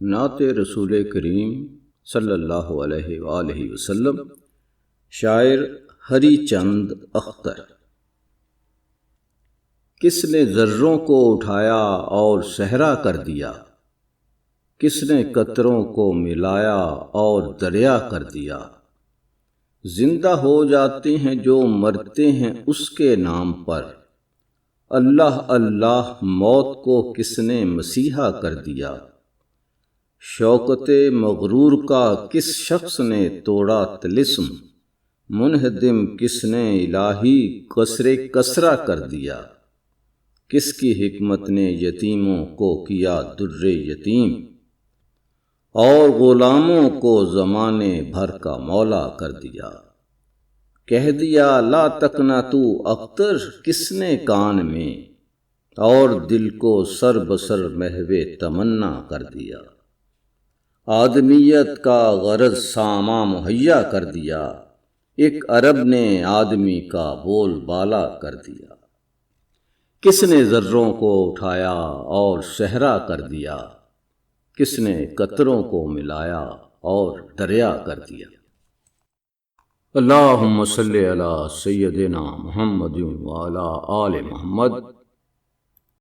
نعت رسول کریم صلی اللہ علیہ وآلہ وسلم، شاعر ہری چند اختر۔ کس نے ذروں کو اٹھایا اور صحرا کر دیا، کس نے قطروں کو ملایا اور دریا کر دیا۔ زندہ ہو جاتے ہیں جو مرتے ہیں اس کے نام پر، اللہ اللہ موت کو کس نے مسیحا کر دیا۔ شوکت مغرور کا کس شخص نے توڑا طلسم، منہدم کس نے الہی قصر کسرا کر دیا۔ کس کی حکمت نے یتیموں کو کیا در یتیم، اور غلاموں کو زمانے بھر کا مولا کر دیا۔ کہہ دیا لا تقنطوا اختر کس نے کان میں، اور دل کو سر بسر محو تمنا کر دیا۔ آدمیت کا غرض ساما مہیا کر دیا، ایک عرب نے آدمی کا بول بالا کر دیا۔ کس نے ذروں کو اٹھایا اور صحرا کر دیا، کس نے قطروں کو ملایا اور دریا کر دیا۔ اللہم صلی علی سیدنا محمد وعلی آل محمد